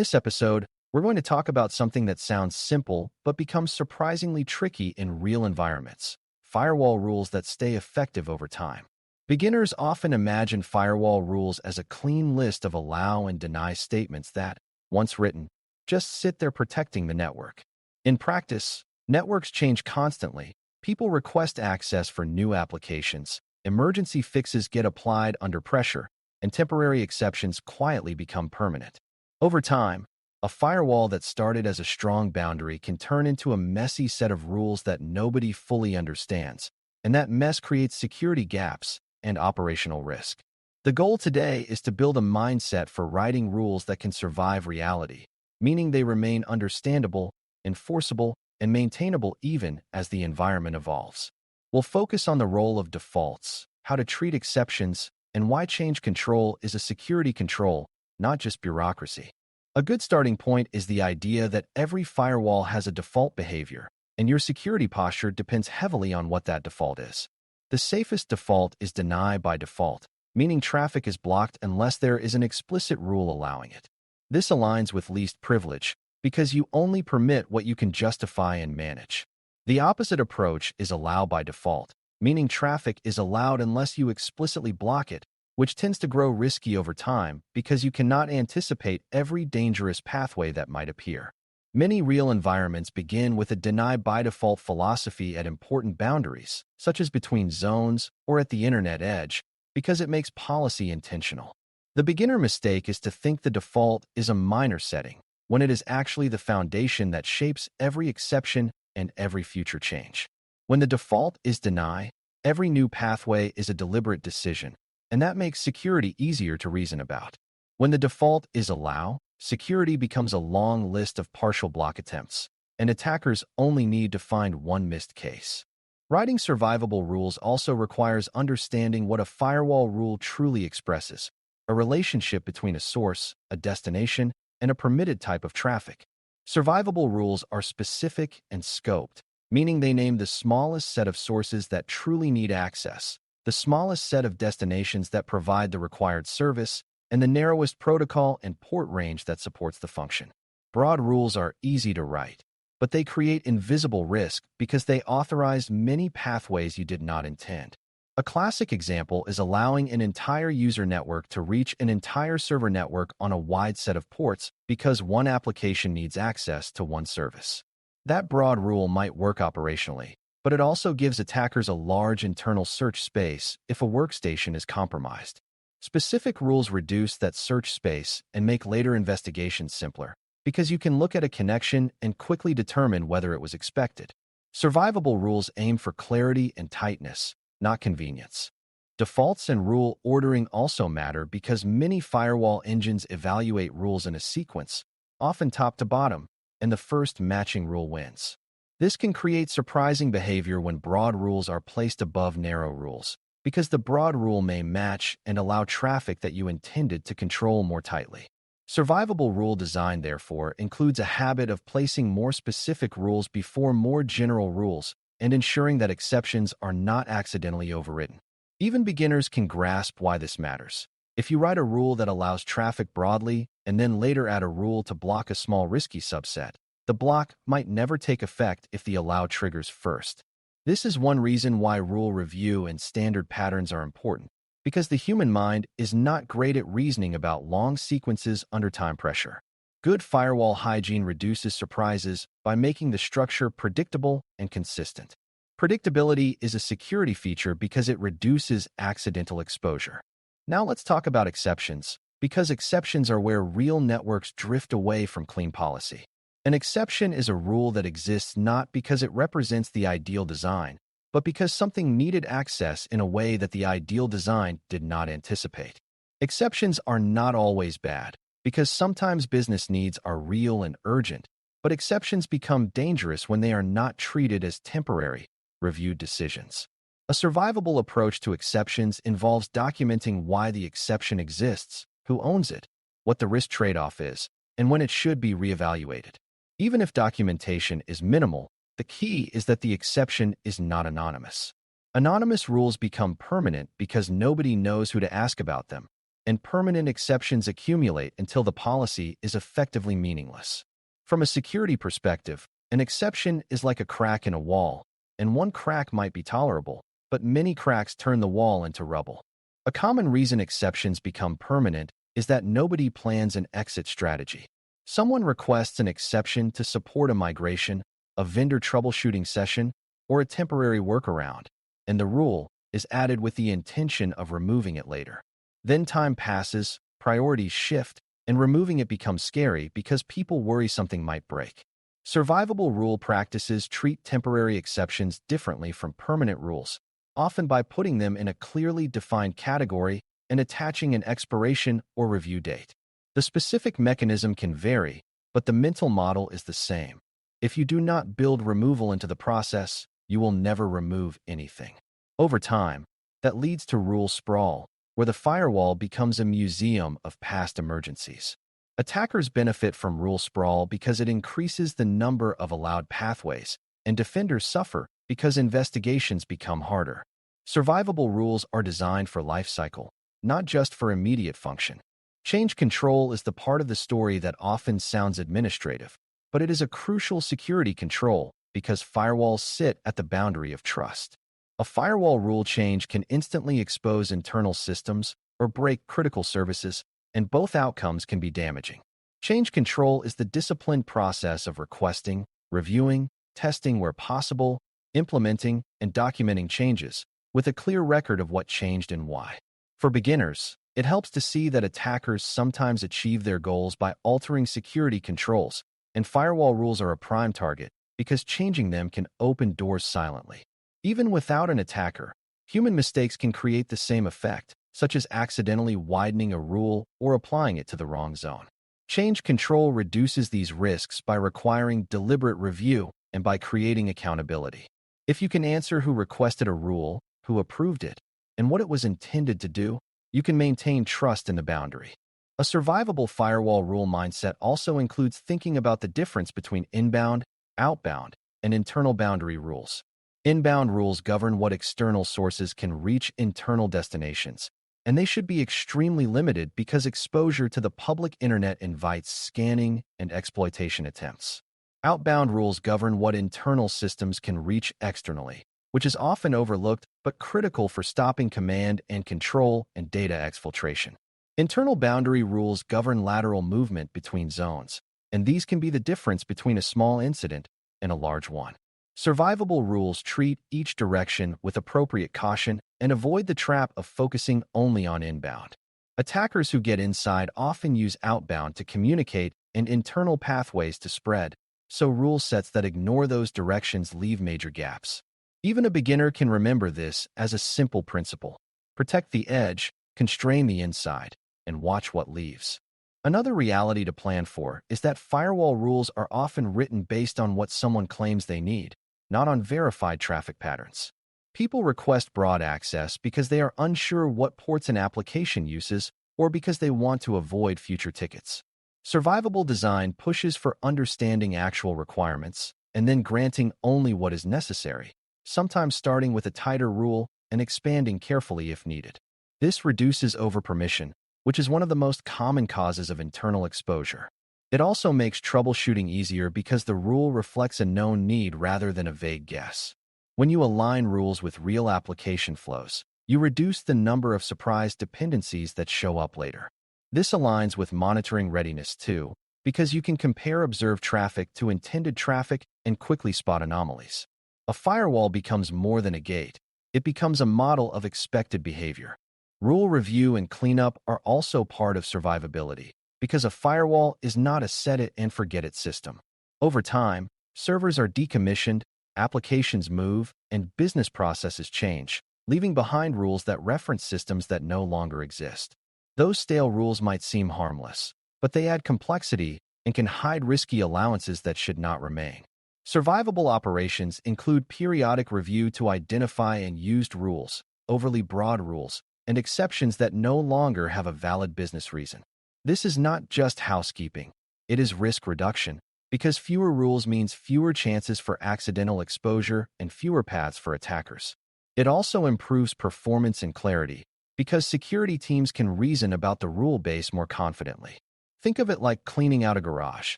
In this episode, we're going to talk about something that sounds simple but becomes surprisingly tricky in real environments: firewall rules that stay effective over time. Beginners often imagine firewall rules as a clean list of allow and deny statements that, once written, just sit there protecting the network. In practice, networks change constantly. People request access for new applications, emergency fixes get applied under pressure, and temporary exceptions quietly become permanent. Over time, a firewall that started as a strong boundary can turn into a messy set of rules that nobody fully understands, and that mess creates security gaps and operational risk. The goal today is to build a mindset for writing rules that can survive reality, meaning they remain understandable, enforceable, and maintainable even as the environment evolves. We'll focus on the role of defaults, how to treat exceptions, and why change control is a security control, not just bureaucracy. A good starting point is the idea that every firewall has a default behavior, and your security posture depends heavily on what that default is. The safest default is deny by default, meaning traffic is blocked unless there is an explicit rule allowing it. This aligns with least privilege, because you only permit what you can justify and manage. The opposite approach is allow by default, meaning traffic is allowed unless you explicitly block it, which tends to grow risky over time because you cannot anticipate every dangerous pathway that might appear. Many real environments begin with a deny by default philosophy at important boundaries, such as between zones or at the internet edge, because it makes policy intentional. The beginner mistake is to think the default is a minor setting, when it is actually the foundation that shapes every exception and every future change. When the default is deny, every new pathway is a deliberate decision, and that makes security easier to reason about. When the default is allow, security becomes a long list of partial block attempts, and attackers only need to find one missed case. Writing survivable rules also requires understanding what a firewall rule truly expresses: a relationship between a source, a destination, and a permitted type of traffic. Survivable rules are specific and scoped, meaning they name the smallest set of sources that truly need access, the smallest set of destinations that provide the required service, and the narrowest protocol and port range that supports the function. Broad rules are easy to write, but they create invisible risk because they authorize many pathways you did not intend. A classic example is allowing an entire user network to reach an entire server network on a wide set of ports because one application needs access to one service. That broad rule might work operationally, but it also gives attackers a large internal search space if a workstation is compromised. Specific rules reduce that search space and make later investigations simpler, because you can look at a connection and quickly determine whether it was expected. Survivable rules aim for clarity and tightness, not convenience. Defaults and rule ordering also matter because many firewall engines evaluate rules in a sequence, often top to bottom, and the first matching rule wins. This can create surprising behavior when broad rules are placed above narrow rules, because the broad rule may match and allow traffic that you intended to control more tightly. Survivable rule design, therefore, includes a habit of placing more specific rules before more general rules and ensuring that exceptions are not accidentally overridden. Even beginners can grasp why this matters. If you write a rule that allows traffic broadly and then later add a rule to block a small risky subset, the block might never take effect if the allow triggers first. This is one reason why rule review and standard patterns are important, because the human mind is not great at reasoning about long sequences under time pressure. Good firewall hygiene reduces surprises by making the structure predictable and consistent. Predictability is a security feature because it reduces accidental exposure. Now let's talk about exceptions, because exceptions are where real networks drift away from clean policy. An exception is a rule that exists not because it represents the ideal design, but because something needed access in a way that the ideal design did not anticipate. Exceptions are not always bad, because sometimes business needs are real and urgent, but exceptions become dangerous when they are not treated as temporary, reviewed decisions. A survivable approach to exceptions involves documenting why the exception exists, who owns it, what the risk trade-off is, and when it should be reevaluated. Even if documentation is minimal, the key is that the exception is not anonymous. Anonymous rules become permanent because nobody knows who to ask about them, and permanent exceptions accumulate until the policy is effectively meaningless. From a security perspective, an exception is like a crack in a wall, and one crack might be tolerable, but many cracks turn the wall into rubble. A common reason exceptions become permanent is that nobody plans an exit strategy. Someone requests an exception to support a migration, a vendor troubleshooting session, or a temporary workaround, and the rule is added with the intention of removing it later. Then time passes, priorities shift, and removing it becomes scary because people worry something might break. Survivable rule practices treat temporary exceptions differently from permanent rules, often by putting them in a clearly defined category and attaching an expiration or review date. The specific mechanism can vary, but the mental model is the same. If you do not build removal into the process, you will never remove anything. Over time, that leads to rule sprawl, where the firewall becomes a museum of past emergencies. Attackers benefit from rule sprawl because it increases the number of allowed pathways, and defenders suffer because investigations become harder. Survivable rules are designed for life cycle, not just for immediate function. Change control is the part of the story that often sounds administrative, but it is a crucial security control because firewalls sit at the boundary of trust. A firewall rule change can instantly expose internal systems or break critical services, and both outcomes can be damaging. Change control is the disciplined process of requesting, reviewing, testing where possible, implementing, and documenting changes, with a clear record of what changed and why. For beginners, it helps to see that attackers sometimes achieve their goals by altering security controls, and firewall rules are a prime target because changing them can open doors silently. Even without an attacker, human mistakes can create the same effect, such as accidentally widening a rule or applying it to the wrong zone. Change control reduces these risks by requiring deliberate review and by creating accountability. If you can answer who requested a rule, who approved it, and what it was intended to do, you can maintain trust in the boundary. A survivable firewall rule mindset also includes thinking about the difference between inbound, outbound, and internal boundary rules. Inbound rules govern what external sources can reach internal destinations, and they should be extremely limited because exposure to the public internet invites scanning and exploitation attempts. Outbound rules govern what internal systems can reach externally, which is often overlooked but critical for stopping command and control and data exfiltration. Internal boundary rules govern lateral movement between zones, and these can be the difference between a small incident and a large one. Survivable rules treat each direction with appropriate caution and avoid the trap of focusing only on inbound. Attackers who get inside often use outbound to communicate and internal pathways to spread, so rule sets that ignore those directions leave major gaps. Even a beginner can remember this as a simple principle. Protect the edge, constrain the inside, and watch what leaves. Another reality to plan for is that firewall rules are often written based on what someone claims they need, not on verified traffic patterns. People request broad access because they are unsure what ports an application uses or because they want to avoid future tickets. Survivable design pushes for understanding actual requirements and then granting only what is necessary, sometimes starting with a tighter rule and expanding carefully if needed. This reduces overpermission, which is one of the most common causes of internal exposure. It also makes troubleshooting easier because the rule reflects a known need rather than a vague guess. When you align rules with real application flows, you reduce the number of surprise dependencies that show up later. This aligns with monitoring readiness too, because you can compare observed traffic to intended traffic and quickly spot anomalies. A firewall becomes more than a gate. It becomes a model of expected behavior. Rule review and cleanup are also part of survivability, because a firewall is not a set-it-and-forget-it system. Over time, servers are decommissioned, applications move, and business processes change, leaving behind rules that reference systems that no longer exist. Those stale rules might seem harmless, but they add complexity and can hide risky allowances that should not remain. Survivable operations include periodic review to identify unused rules, overly broad rules, and exceptions that no longer have a valid business reason. This is not just housekeeping. It is risk reduction, because fewer rules means fewer chances for accidental exposure and fewer paths for attackers. It also improves performance and clarity, because security teams can reason about the rule base more confidently. Think of it like cleaning out a garage.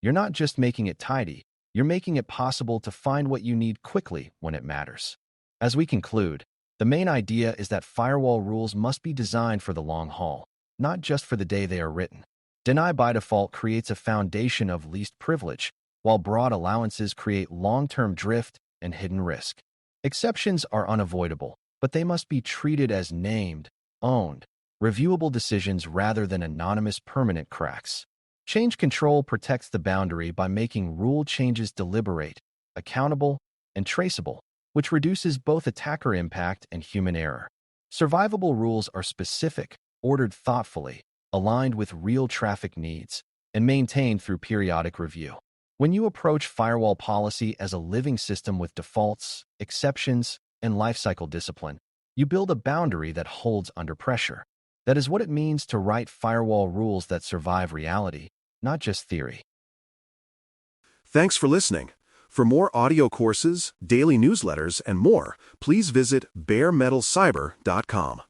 You're not just making it tidy, you're making it possible to find what you need quickly when it matters. As we conclude, the main idea is that firewall rules must be designed for the long haul, not just for the day they are written. Deny by default creates a foundation of least privilege, while broad allowances create long-term drift and hidden risk. Exceptions are unavoidable, but they must be treated as named, owned, reviewable decisions rather than anonymous permanent cracks. Change control protects the boundary by making rule changes deliberate, accountable, and traceable, which reduces both attacker impact and human error. Survivable rules are specific, ordered thoughtfully, aligned with real traffic needs, and maintained through periodic review. When you approach firewall policy as a living system with defaults, exceptions, and lifecycle discipline, you build a boundary that holds under pressure. That is what it means to write firewall rules that survive reality, not just theory. Thanks for listening. For more audio courses, daily newsletters, and more, please visit baremetalcyber.com.